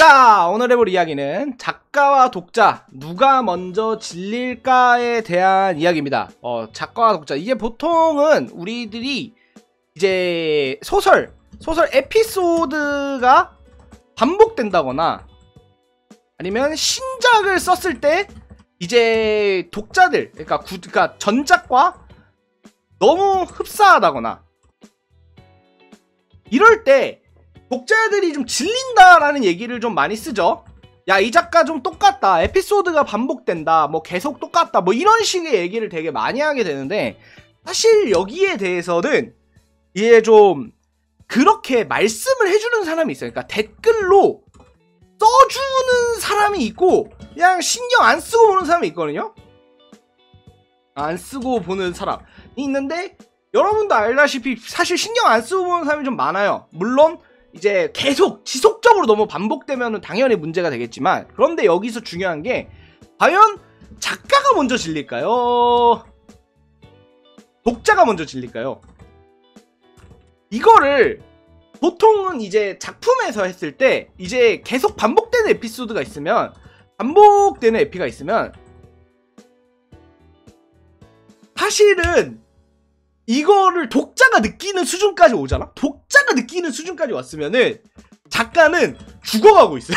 자, 오늘 해볼 이야기는 작가와 독자 누가 먼저 질릴까에 대한 이야기입니다. 작가와 독자, 이게 보통은 우리들이 이제 소설 에피소드가 반복된다거나 아니면 신작을 썼을 때 이제 독자들, 그러니까 전작과 너무 흡사하다거나 이럴 때 독자들이 좀 질린다라는 얘기를 좀 많이 쓰죠. 야, 이 작가 좀 똑같다, 에피소드가 반복된다, 뭐 계속 똑같다, 뭐 이런 식의 얘기를 되게 많이 하게 되는데, 사실 여기에 대해서는 이게 좀 그렇게 말씀을 해주는 사람이 있어요. 그러니까 댓글로 써주는 사람이 있고 그냥 신경 안 쓰고 보는 사람이 있거든요. 안 쓰고 보는 사람이 있는데, 여러분도 알다시피 사실 신경 안 쓰고 보는 사람이 좀 많아요. 물론 이제 계속 지속적으로 너무 반복되면 당연히 문제가 되겠지만, 그런데 여기서 중요한 게 과연 작가가 먼저 질릴까요? 독자가 먼저 질릴까요? 이거를 보통은 이제 작품에서 했을 때 이제 계속 반복되는 에피소드가 있으면, 반복되는 에피가 있으면 사실은 이거를 독자가 느끼는 수준까지 오잖아? 독자가 느끼는 수준까지 왔으면은 작가는 죽어가고 있어요.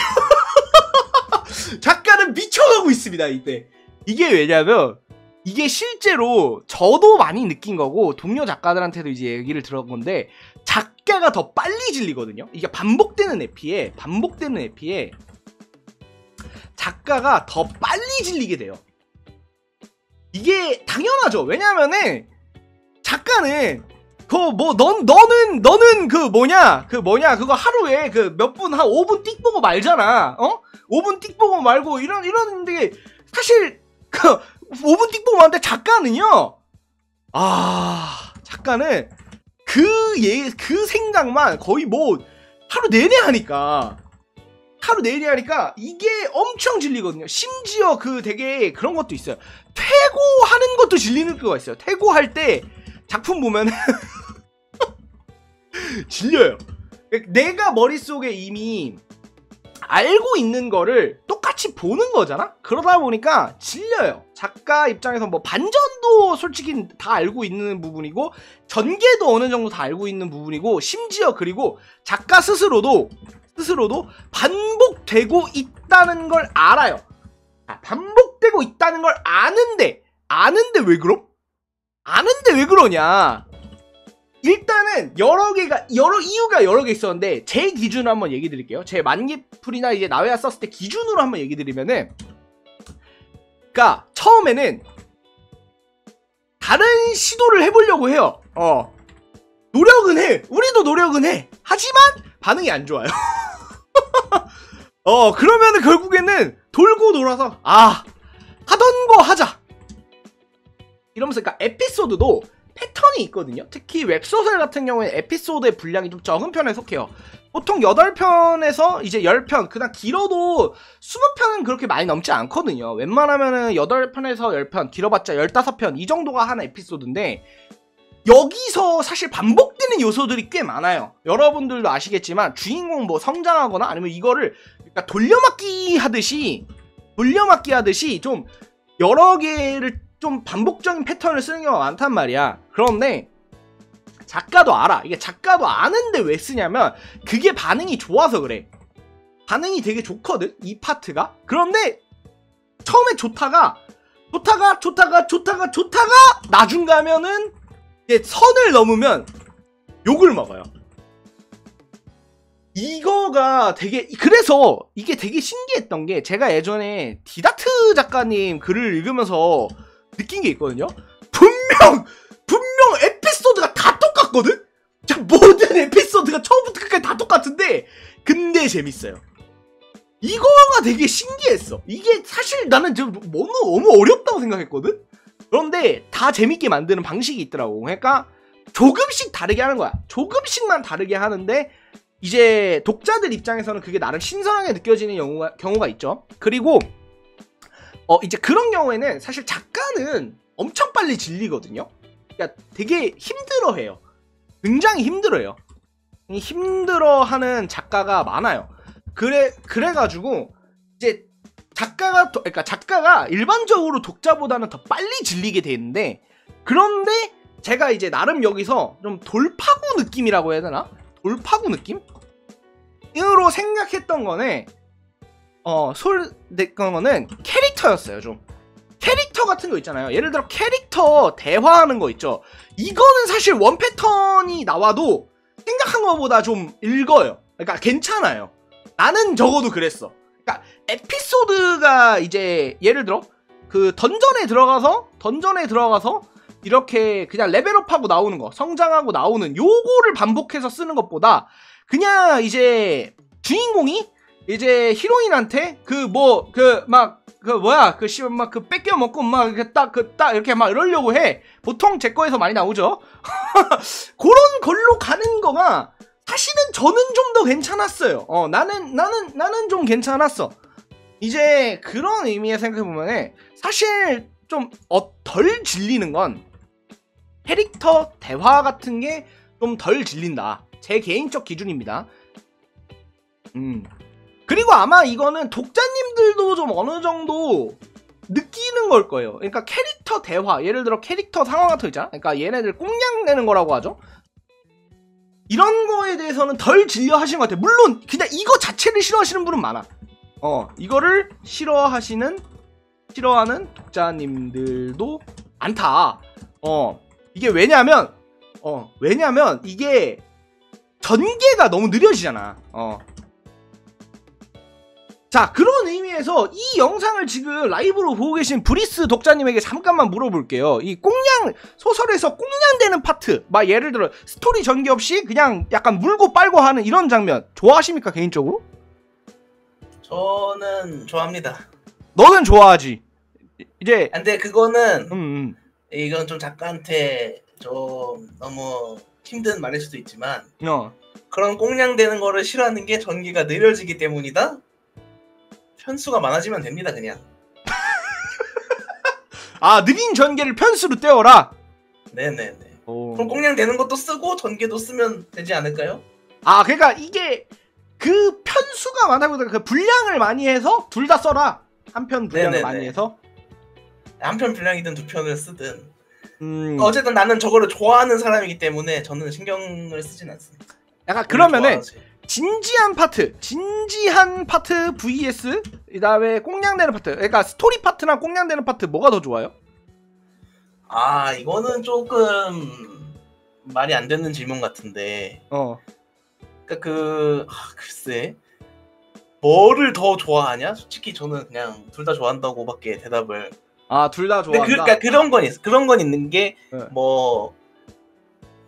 작가는 미쳐가고 있습니다, 이때. 이게 왜냐면 이게 실제로 저도 많이 느낀 거고 동료 작가들한테도 이제 얘기를 들어본 건데, 작가가 더 빨리 질리거든요. 이게 반복되는 에피에 작가가 더 빨리 질리게 돼요. 이게 당연하죠. 왜냐면은 작가는 너는 그거 하루에 그 몇 분, 한 5분 띡 보고 말잖아. 5분 띡 보고 말고 이러는데, 사실 그 5분 띡 보고 말는데 작가는요, 작가는 그 생각만 거의 뭐 하루 내내 하니까 이게 엄청 질리거든요. 심지어 되게 그런 것도 있어요. 퇴고하는 것도 질리는 거가 있어요. 퇴고할 때 작품 보면 질려요. 내가 머릿속에 이미 알고 있는 거를 똑같이 보는 거잖아? 그러다 보니까 질려요. 작가 입장에서 뭐 반전도 솔직히 다 알고 있는 부분이고, 전개도 어느 정도 다 알고 있는 부분이고, 심지어 그리고 작가 스스로도 반복되고 있다는 걸 알아요. 반복되고 있다는 걸 아는데 왜 그러냐? 일단은 여러 이유가 여러 개 있었는데, 제 기준으로 한번 얘기 드릴게요. 제 만기풀이나 이제 나웨아 썼을 때 기준으로 한번 얘기 드리면은, 그니까 처음에는 다른 시도를 해보려고 해요. 노력은 해. 우리도 노력은 해. 하지만 반응이 안 좋아요. 그러면은 결국에는 돌고 돌아서 하던 거 하자 이러면서, 그러니까 에피소드도 패턴이 있거든요. 특히 웹소설 같은 경우에 에피소드의 분량이 좀 적은 편에 속해요. 보통 8편에서 이제 10편, 그냥 길어도 20편은 그렇게 많이 넘지 않거든요. 웬만하면은 8편에서 10편, 길어봤자 15편 이 정도가 한 에피소드인데, 여기서 사실 반복되는 요소들이 꽤 많아요. 여러분들도 아시겠지만 주인공 뭐 성장하거나 아니면 이거를 그러니까 돌려막기 하듯이 좀 여러 개를 좀 반복적인 패턴을 쓰는 경우가 많단 말이야. 그런데 작가도 알아. 이게 작가도 아는데 왜 쓰냐면, 그게 반응이 좋아서 그래. 반응이 되게 좋거든, 이 파트가. 그런데 처음에 좋다가 나중 가면은 이제 선을 넘으면 욕을 먹어요. 이거가 그래서 이게 되게 신기했던 게, 제가 예전에 디다트 작가님 글을 읽으면서 느낀 게 있거든요. 분명 에피소드가 다 똑같거든? 모든 에피소드가 처음부터 끝까지 다 똑같은데, 근데 재밌어요. 이거가 되게 신기했어. 이게 사실 나는 너무 어렵다고 생각했거든? 그런데 다 재밌게 만드는 방식이 있더라고. 그러니까 조금씩 다르게 하는 거야. 조금씩만 다르게 하는데, 이제 독자들 입장에서는 그게 나름 신선하게 느껴지는 경우가 있죠. 그리고 이제 그런 경우에는 사실 작가는 엄청 빨리 질리거든요. 그러니까 되게 힘들어해요. 굉장히 힘들어해요. 힘들어하는 작가가 많아요. 그래가지고 이제 그러니까 작가가 일반적으로 독자보다는 더 빨리 질리게 돼 있는데, 그런데 제가 이제 나름 여기서 좀 돌파구 느낌이라고 해야 되나? 돌파구 느낌? 으로 생각했던 거는 거는 캐릭터였어요. 좀 캐릭터 같은 거 있잖아요. 예를 들어 캐릭터 대화하는 거 있죠. 이거는 사실 원 패턴이 나와도 생각한 것보다 좀 읽어요. 그러니까 괜찮아요. 나는 적어도 그랬어. 그러니까 에피소드가 이제 예를 들어 그 던전에 들어가서 이렇게 그냥 레벨업하고 나오는 거, 성장하고 나오는 요거를 반복해서 쓰는 것보다 그냥 이제 주인공이 이제 히로인한테 뺏겨 먹고 막 이렇게 막 이러려고 해. 보통 제 거에서 많이 나오죠. 그런 걸로 가는 거가 사실은 저는 좀 더 괜찮았어요. 나는 좀 괜찮았어. 이제 그런 의미에 생각해보면 사실 좀 덜 질리는 건 캐릭터 대화 같은 게 좀 덜 질린다. 제 개인적 기준입니다. 그리고 아마 이거는 독자님들도 좀 어느 정도 느끼는 걸 거예요. 그러니까 캐릭터 대화, 예를 들어 캐릭터 상황 같은 거 있잖아. 그러니까 얘네들 꽁냥 내는 거라고 하죠. 이런 거에 대해서는 덜 질려 하시는 것 같아요. 물론 그냥 이거 자체를 싫어하시는 분은 많아. 이거를 싫어하는 독자님들도 많다. 이게 왜냐면 이게 전개가 너무 느려지잖아. 자, 그런 의미에서 이 영상을 지금 라이브로 보고 계신 브리스 독자님에게 잠깐만 물어볼게요. 이 꽁냥, 소설에서 꽁냥되는 파트, 막 예를 들어 스토리 전개 없이 그냥 약간 물고 빨고 하는 이런 장면 좋아하십니까, 개인적으로? 저는 좋아합니다. 너는 좋아하지? 이제 근데 그거는 이건 좀 작가한테 좀 너무 힘든 말일 수도 있지만 그런 꽁냥되는 거를 싫어하는 게 전개가 느려지기 때문이다? 편수가 많아지면 됩니다, 그냥. 아, 느린 전개를 편수로 떼어라? 네네네. 그럼 꽁냥되는 것도 쓰고 전개도 쓰면 되지 않을까요? 아, 그러니까 이게 그 편수가 많다고 그 분량을 많이 해서 둘 다 써라. 한 편 분량을 많이 해서 한 편 분량이든 두 편을 쓰든 어쨌든 나는 저거를 좋아하는 사람이기 때문에 저는 신경을 쓰진 않습니다. 약간 그러면은 진지한 파트 vs 그 다음에 꽁냥되는 파트, 그러니까 스토리 파트랑 꽁냥되는 파트 뭐가 더 좋아요? 아, 이거는 조금 말이 안 되는 질문 같은데 그러니까 글쎄 뭐를 더 좋아하냐? 솔직히 저는 그냥 둘 다 좋아한다고밖에 대답을. 아, 둘 다 좋아한다? 그러니까 그런 건 있는 게 뭐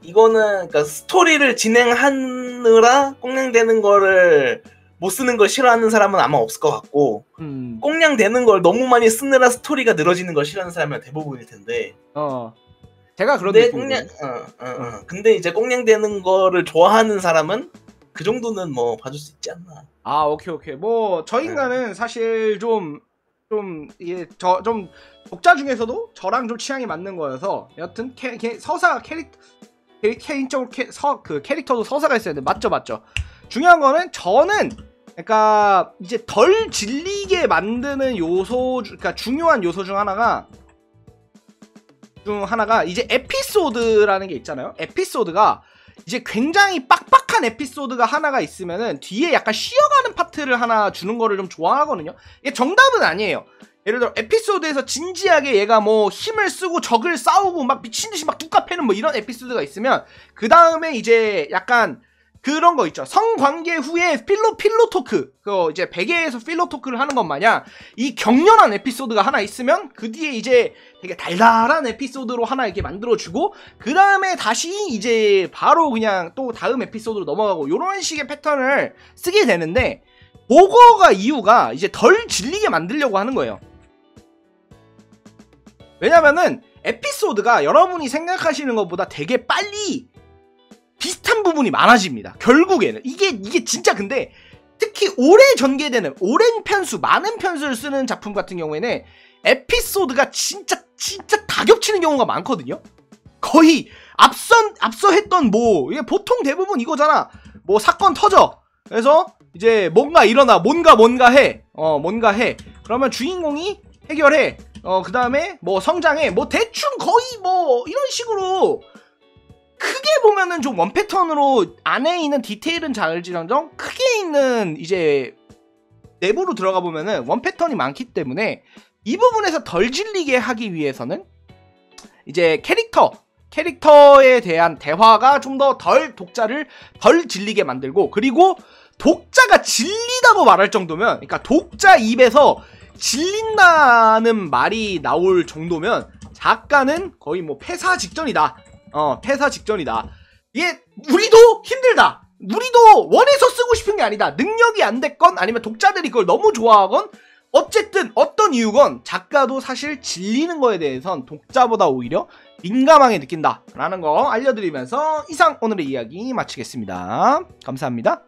이거는 그러니까 스토리를 진행하느라 꽁냥되는 거를 못 쓰는 걸 싫어하는 사람은 아마 없을 것 같고 꽁냥되는 걸 너무 많이 쓰느라 스토리가 늘어지는 걸 싫어하는 사람은 대부분일 텐데. 제가 그런 느낌이에요. 근데 이제 꽁냥되는 거를 좋아하는 사람은 그 정도는 뭐 봐줄 수 있지 않나. 아, 오케이. 뭐 저 인간은 사실 좀 독자 중에서도 저랑 좀 취향이 맞는 거여서 여튼 서사 개인적으로 캐릭터도 서사가 있어야 돼. 맞죠. 중요한 거는 저는 그러니까 이제 덜 질리게 만드는 요소, 그러니까 중요한 요소 중 하나가 이제 에피소드라는 게 있잖아요. 에피소드가 이제 굉장히 빡빡한 에피소드가 하나가 있으면은 뒤에 약간 쉬어가는 파트를 하나 주는 거를 좀 좋아하거든요. 이게 정답은 아니에요. 예를 들어 에피소드에서 진지하게 얘가 뭐 힘을 쓰고 적을 싸우고 막 미친듯이 막 뚝 패는 뭐 이런 에피소드가 있으면 그 다음에 이제 약간 그런 거 있죠. 성관계 후에 필로 토크, 그 이제 베개에서 필로 토크를 하는 것 마냥 이 격렬한 에피소드가 하나 있으면 그 뒤에 이제 되게 달달한 에피소드로 하나 이렇게 만들어주고 그 다음에 다시 이제 바로 그냥 또 다음 에피소드로 넘어가고 요런 식의 패턴을 쓰게 되는데, 그거가 이유가 이제 덜 질리게 만들려고 하는 거예요. 왜냐면은 에피소드가 여러분이 생각하시는 것보다 되게 빨리 비슷한 부분이 많아집니다. 결국에는 이게 진짜. 근데 특히 오래 전개되는 오랜 편수, 많은 편수를 쓰는 작품 같은 경우에는 에피소드가 진짜 다 겹치는 경우가 많거든요. 거의 앞서 했던 뭐 이게 보통 대부분 이거잖아. 뭐 사건 터져. 그래서 이제 뭔가 일어나, 뭔가 해. 뭔가 해. 그러면 주인공이 해결해. 그 다음에 뭐 성장해. 뭐 대충 거의 뭐 이런 식으로 크게 보면은 좀 원 패턴으로 안에 있는 디테일은 잘지랑정 크게 있는 이제 내부로 들어가 보면은 원 패턴이 많기 때문에 이 부분에서 덜 질리게 하기 위해서는 이제 캐릭터에 대한 대화가 좀 더 독자를 덜 질리게 만들고, 그리고 독자가 질리다고 말할 정도면, 그러니까 독자 입에서 질린다는 말이 나올 정도면 작가는 거의 뭐 폐사 직전이다. 폐사 직전이다. 이게 우리도 힘들다. 우리도 원해서 쓰고 싶은 게 아니다. 능력이 안 됐건 아니면 독자들이 그걸 너무 좋아하건 어쨌든 어떤 이유건 작가도 사실 질리는 거에 대해선 독자보다 오히려 민감하게 느낀다 라는 거 알려드리면서 이상 오늘의 이야기 마치겠습니다. 감사합니다.